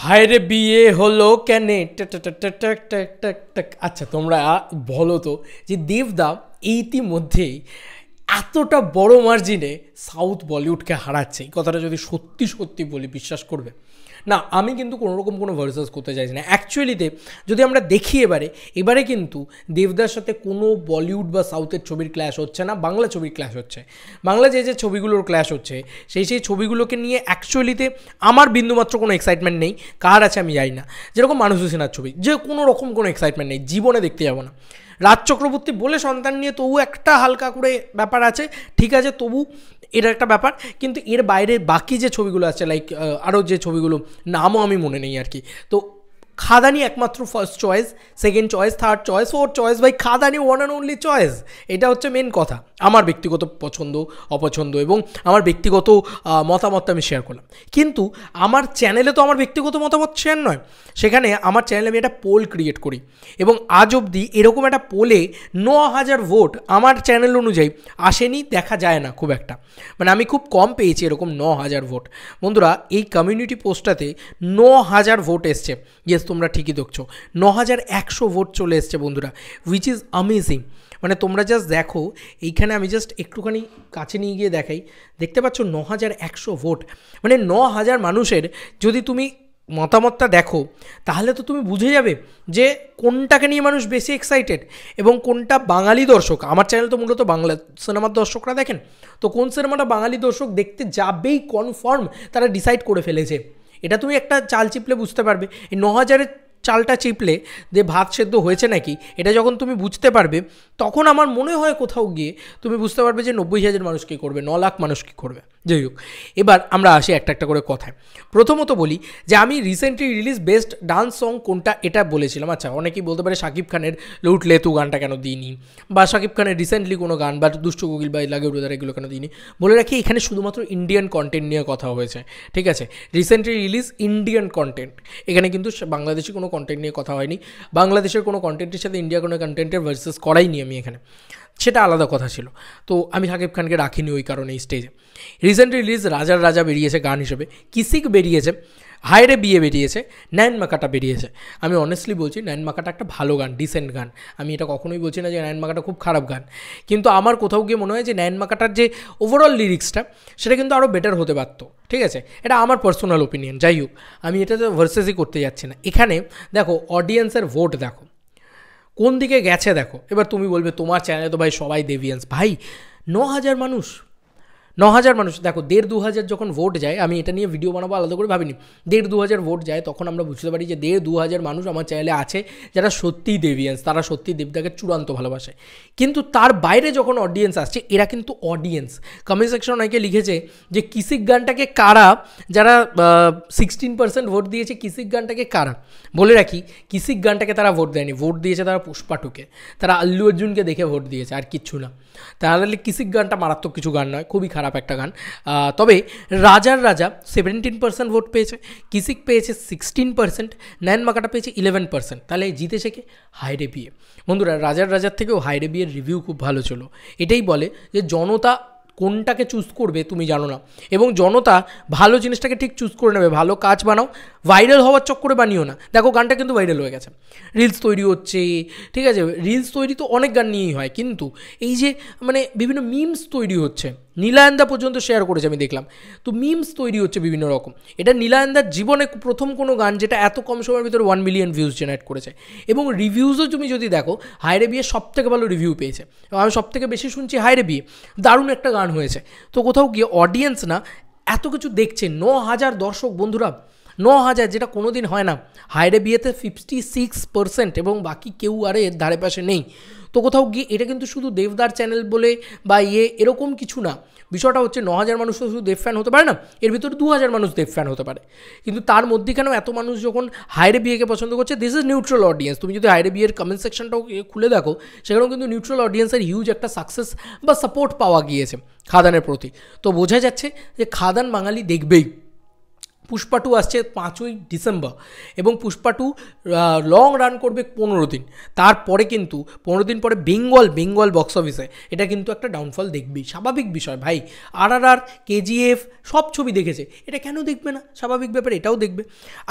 হায়রে বিয়ে হলো কেনে আচ্ছা তোমরা বলো তো যে দেবদা ইতিমধ্যেই এতটা বড় মার্জিনে সাউথ বলিউডকে হারাচ্ছে, এই কথাটা যদি সত্যি সত্যি বলি বিশ্বাস করবে না? আমি কিন্তু কোনোরকম কোনো ভার্সাস করতে চাইছি না অ্যাকচুয়ালিতে। যদি আমরা দেখি এবারে কিন্তু দেবদার সাথে কোনো বলিউড বা সাউথের ছবির ক্ল্যাশ হচ্ছে না, বাংলা ছবির ক্ল্যাশ হচ্ছে। বাংলা যে ছবিগুলোর ক্ল্যাশ হচ্ছে সেই ছবিগুলোকে নিয়ে অ্যাকচুয়ালিতে আমার বিন্দুমাত্র কোনো এক্সাইটমেন্ট নেই। কার আছে আমি জানি না। যেরকম মানুষ হোসেনার ছবি, যে কোনো রকম কোনো এক্সাইটমেন্ট নেই, জীবনে দেখতে যাবো না। রাজ চক্রবর্তী বলে সন্তান নিয়ে তবু একটা হালকা করে ব্যাপার আছে, ঠিক আছে, তবু এটা একটা ব্যাপার। কিন্তু এর বাইরে বাকি যে ছবিগুলো আছে, লাইক আরও যে ছবিগুলো নামও আমি মনে নেই আর কি, তো খাদানি একমাত্র first choice, second choice, third choice, fourth choice, ভাই খাদানি ওয়ান অ্যান্ড অনলি চয়েস। এটা হচ্ছে মেন কথা। আমার ব্যক্তিগত পছন্দ অপছন্দ এবং আমার ব্যক্তিগত মতামতটা আমি শেয়ার করলাম, কিন্তু আমার চ্যানেলে তো আমার ব্যক্তিগত মতামত শেয়ার নয়। সেখানে আমার চ্যানেলে আমি একটা পোল ক্রিয়েট করি এবং আজ অবধি এরকম একটা পোলে 9,000 ভোট আমার চ্যানেল অনুযায়ী আসেনি, দেখা যায় না খুব একটা। মানে আমি খুব কম পেয়েছি এরকম 9,000 ভোট। বন্ধুরা, এই কমিউনিটি পোস্টটাতে 9,000 ভোট এসছে। ইয়েস, তোমরা ঠিকই দেখছো, 9,100 ভোট চলে এসছে বন্ধুরা, হুইচ ইজ অ্যামেজিং। মানে তোমরা জাস্ট দেখো, এইখানে আমি জাস্ট একটুখানি কাছে নিয়ে গিয়ে দেখাই, দেখতে পাচ্ছ 9,100 ভোট। মানে 9,000 মানুষের যদি তুমি মতামতটা দেখো তাহলে তো তুমি বুঝে যাবে যে কোনটাকে নিয়ে মানুষ বেশি এক্সাইটেড এবং কোনটা বাঙালি দর্শক। আমার চ্যানেল তো মূলত বাংলা সিনেমার দর্শকরা দেখেন, তো কোন সিনেমাটা বাঙালি দর্শক দেখতে যাবেই কনফার্ম তারা ডিসাইড করে ফেলেছে। এটা তুমি একটা চাল চিপলে বুঝতে পারবে। এই 9,000-এর চালটা চিপলে যে ভাত সেদ্ধ হয়েছে নাকি, এটা যখন তুমি বুঝতে পারবে তখন আমার মনে হয় কোথাও গিয়ে তুমি বুঝতে পারবে যে 90,000 মানুষ কী করবে, 9 লাখ মানুষ কী করবে। যাই হোক, এবার আমরা আসি একটা একটা করে কথায়। প্রথমত বলি যে আমি recently release best dance song কোনটা এটা বলেছিলাম। আচ্ছা, অনেকেই বলতে পারে শাকিব খানের লুটলে তু গানটা কেন দিইনি, বা শাকিব খানের রিসেন্টলি কোনো গান বা দুষ্টু কোকিল বা লাগে উড়াদার এগুলো কেন দিইনি। বলে রাখি, এখানে শুধুমাত্র ইন্ডিয়ান কন্টেন্ট নিয়ে কথা হয়েছে, ঠিক আছে? রিসেন্টলি রিলিজ ইন্ডিয়ান কন্টেন্ট, এখানে কিন্তু বাংলাদেশি কোনো কন্টেন্ট নিয়ে কথা হয়নি। বাংলাদেশের কোনো কন্টেন্টের সাথে ইন্ডিয়া কোনো কন্টেন্টের ভার্সেস করাইনি আমি এখানে, সেটা আলাদা কথা ছিল। তো আমি শাকিব খানকে রাখিনি ওই কারণে এই স্টেজে। রিসেন্টলি রিলিজ রাজার রাজা বেরিয়েছে গান হিসেবে, কিসিক বেরিয়েছে, হায়রে বিয়ে বেরিয়েছে, নয়ন মাকাটা বেরিয়েছে। আমি অনেস্টলি বলছি নয়ন মাকাটা একটা ভালো গান, ডিসেন্ট গান। আমি এটা কখনোই বলছি না যে নয়ন মাকাটা খুব খারাপ গান, কিন্তু আমার কোথাও গিয়ে মনে হয় যে নয়ন মাকাটার যে ওভারঅল লিরিক্সটা সেটা কিন্তু আরও বেটার হতে পারত, ঠিক আছে? এটা আমার পার্সোনাল ওপিনিয়ন। যাই হোক, আমি এটাতে ভার্সেসই করতে যাচ্ছি না। এখানে দেখো অডিয়েন্সের ভোট দেখো কোন দিকে গেছে দেখো। এবার তুমি বলবে তোমার চ্যানেলে তো ভাই সবাই দেভিয়েন্স। ভাই 9,000 মানুষ, 9,000 মানুষ দেখো, 1,500-2,000 যখন ভোট যায়, আমি এটা নিয়ে ভিডিও বানাবো আলাদা করে ভাবিনি, 1,500-2,000 ভোট যায় তখন আমরা বুঝতে পারি যে 1,500-2,000 মানুষ আমার চ্যানেলে আছে যারা সত্যিই দেভিয়েন্স, তারা সত্যিই দেবদাকে চূড়ান্ত ভালোবাসে। কিন্তু তার বাইরে যখন অডিয়েন্স আসছে, এরা কিন্তু অডিয়েন্স। কমেন্ট সেকশন অনেকে লিখেছে যে কিসিক গানটাকে কারা, যারা 16% ভোট দিয়েছে কিসিক গানটাকে কারা। বলে রাখি, কিসিক গানটাকে তারা ভোট দেয়নি, ভোট দিয়েছে তারা পুষ্পা টুকে, তারা আল্লু অর্জুনকে দেখে ভোট দিয়েছে, আর কিচ্ছু না। তাহলে কিসিক গানটা মারাত্মক কিছু গান নয়, খুবই খারাপ একটা গান। তবে রাজার রাজা 17% ভোট পেয়েছে, কিসিক পেয়েছে 16%, নয়ন মাকাটা পেয়েছে 11%। তাহলে জিতেছে কে? হায়রে বিয়ে। বন্ধুরা, রাজার রাজার থেকেও হায়রে বিয়ের রিভিউ খুব ভালো ছিল। এটাই বলে যে জনতা কোনটাকে চুজ করবে তুমি জানো না, এবং জনতা ভালো জিনিসটাকে ঠিক চুজ করে নেবে। ভালো কাজ বানাও, ভাইরাল হওয়ার চক্করে বানিও না। দেখো গানটা কিন্তু ভাইরাল হয়ে গেছে, রিলস তৈরি হচ্ছে, ঠিক আছে? রিলস তৈরি তো অনেক গান নিয়েই হয়, কিন্তু এই যে মানে বিভিন্ন মিমস তৈরি হচ্ছে, নীলায়নদা পর্যন্ত শেয়ার করেছে আমি দেখলাম, তো মিমস তৈরি হচ্ছে বিভিন্ন রকম। এটা নীলায়নদার জীবনে প্রথম কোনো গান যেটা এত কম সময়ের ভিতরে 1 মিলিয়ন ভিউজ জেনারেট করেছে। এবং রিভিউজও তুমি যদি দেখো, হায়রে বিয়ে সবথেকে ভালো রিভিউ পেয়েছে, এবং আমি সবথেকে বেশি শুনছি হায়রে বিয়ে, দারুণ একটা গান হয়েছে। তো কোথাও গিয়ে অডিয়েন্স না এত কিছু দেখছে। 9,000 দর্শক বন্ধুরা, 9,000, যেটা কোনো দিন হয় না। হায়রে বিয়েতে 56% এবং বাকি কেউ আর এর ধারে পাশে নেই। তো কোথাও গিয়ে এটা কিন্তু শুধু দেবদার চ্যানেল বলে বা এরকম কিছু না। বিষয়টা হচ্ছে 9,000 মানুষ তো শুধু দেব ফ্যান হতে পারে না, এর ভিতরে 2,000 মানুষ দেব ফ্যান হতে পারে। কিন্তু তার মধ্যেখানেও এত মানুষ যখন হায়রে বিয়েকে পছন্দ করছে, দিস ইজ নিউট্রাল অডিয়েন্স। তুমি যদি হায়রে বিয়ের কমেন্ট সেকশনটাও খুলে দেখো, সেখানেও কিন্তু নিউট্রাল অডিয়েন্সের হিউজ একটা সাকসেস বা সাপোর্ট পাওয়া গিয়েছে খাদানের প্রতি। তো বোঝা যাচ্ছে যে খাদান বাঙালি দেখবেই। পুষ্পা 2 আসছে 5ই ডিসেম্বর এবং পুষ্পা 2 লং রান করবে 15 দিন, তারপরে কিন্তু 15 দিন পরে বেঙ্গল বক্স অফিসে এটা কিন্তু একটা ডাউনফল দেখবেই, স্বাভাবিক বিষয় ভাই। RRR, KGF সব ছবি দেখেছে, এটা কেন দেখবে না, স্বাভাবিক ব্যাপার, এটাও দেখবে।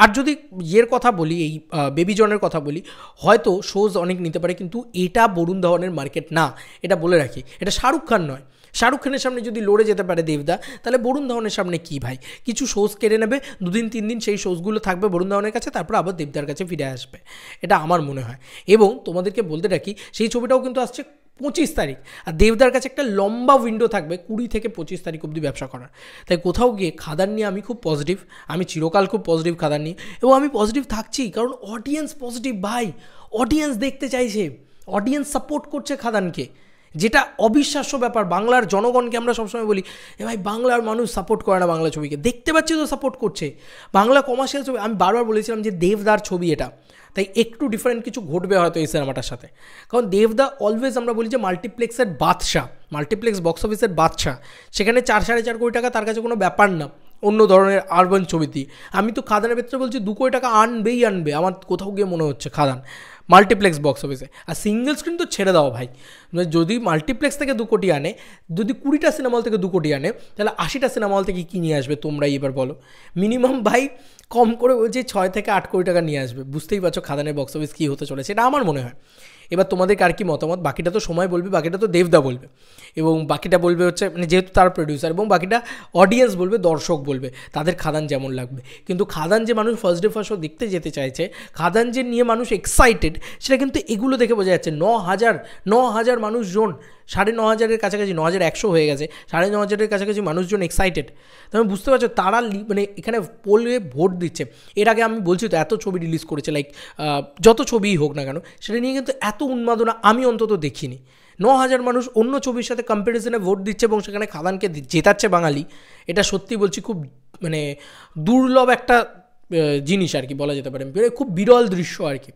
আর যদি ইয়ের কথা বলি, এই বেবি জনের কথা বলি, হয়তো শোজ অনেক নিতে পারে, কিন্তু এটা বরুণ ধাওয়ানের মার্কেট না, এটা বলে রাখি। এটা শাহরুখ খান নয়, শাহরুখ খানের সামনে যদি লড়ে যেতে পারে দেবদা, তাহলে বরুণ ধাওয়ানের সামনে কি ভাই, কিছু শোজ কেড়ে নেবে, 2-3 দিন সেই শোজগুলো থাকবে বরুণ ধাওয়ানের কাছে, তারপর আবার দেবদার কাছে ফিরে আসবে, এটা আমার মনে হয়। এবং তোমাদেরকে বলতে রাখি, সেই ছবিটাও কিন্তু আসছে 25 তারিখ, আর দেবদার কাছে একটা লম্বা উইন্ডো থাকবে 20 থেকে 25 তারিখ অবধি ব্যবসা করার। তাই কোথাও গিয়ে খাদান নিয়ে আমি খুব পজিটিভ, আমি চিরকাল খুব পজিটিভ খাদান নিয়ে, এবং আমি পজিটিভ থাকছি কারণ অডিয়েন্স পজিটিভ ভাই, অডিয়েন্স দেখতে চাইছে, অডিয়েন্স সাপোর্ট করছে খাদানকে, যেটা অবিশ্বাস্য ব্যাপার। বাংলার জনগণকে আমরা সবসময় বলি এ ভাই বাংলার মানুষ সাপোর্ট করে না বাংলা ছবিকে, দেখতে পাচ্ছি তো সাপোর্ট করছে বাংলা কমার্শিয়াল ছবি। আমি বারবার বলেছিলাম যে দেবদার ছবি এটা, তাই একটু ডিফারেন্ট কিছু ঘটবে হয়তো এই সিনেমাটার সাথে, কারণ দেবদা অলওয়েজ আমরা বলি যে মাল্টিপ্লেক্সের বাদশা, মাল্টিপ্লেক্স বক্স অফিসের বাদশা, সেখানে 4-4.5 কোটি টাকা তার কাছে কোনো ব্যাপার না অন্য ধরনের আরবান ছবিতে। আমি তো খাদানের ক্ষেত্রে বলছি 2 কোটি টাকা আনবেই আনবে, আমার কোথাও গিয়ে মনে হচ্ছে খাদান মাল্টিপ্লেক্স বক্স অফিসে। আর সিঙ্গেল স্ক্রিন তো ছেড়ে দাও ভাই, যদি মাল্টিপ্লেক্স থেকে 2 কোটি আনে, যদি 20টা সিনেমা হল থেকে 2 কোটি আনে, তাহলে 80টা সিনেমা হল থেকে কী নিয়ে আসবে তোমরাই এবার বলো। মিনিমাম ভাই কম করে বলছে 6 থেকে 8 কোটি টাকা নিয়ে আসবে, বুঝতেই পারছো খাদানের বক্স অফিস কী হতে চলেছে, এটা আমার মনে হয়। এবার তোমাদের কার কী মতামত, বাকিটা তো সময় বলবে, বাকিটা তো দেবদা বলবে, এবং বাকিটা বলবে হচ্ছে মানে যেহেতু তার প্রডিউসার, এবং বাকিটা অডিয়েন্স বলবে, দর্শক বলবে তাদের খাদান যেমন লাগবে। কিন্তু খাদান যে মানুষ ফার্স্ট ডে ফার্স্ট শো দেখতে যেতে চাইছে, খাদান যে নিয়ে মানুষ এক্সাইটেড, সেটা কিন্তু এগুলো দেখে বোঝা যাচ্ছে। 9,000 মানুষজন, 9,500-এর কাছাকাছি, 9,100 হয়ে গেছে, 9,500-এর কাছাকাছি মানুষজন এক্সাইটেড। তুমি বুঝতে পারছো তারা মানে এখানে পোলে ভোট দিচ্ছে। এর আগে আমি বলছি তো এত ছবি রিলিজ করেছে, লাইক যত ছবিই হোক না কেন, সেটা নিয়ে কিন্তু এত উন্মাদনা আমি অন্তত দেখিনি। 9,000 মানুষ অন্য ছবির সাথে কম্পারিজনে ভোট দিচ্ছে এবং সেখানে খাদানকে জেতাচ্ছে বাঙালি, এটা সত্যি বলছি খুব মানে দুর্লভ একটা জিনিস আর কি বলা যেতে পারে, খুব বিরল দৃশ্য আর কি।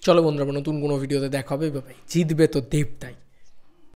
চলো বন্ধুরা, নতুন কোনো ভিডিওতে দেখা হবে, জিতবে তো দেবদাই।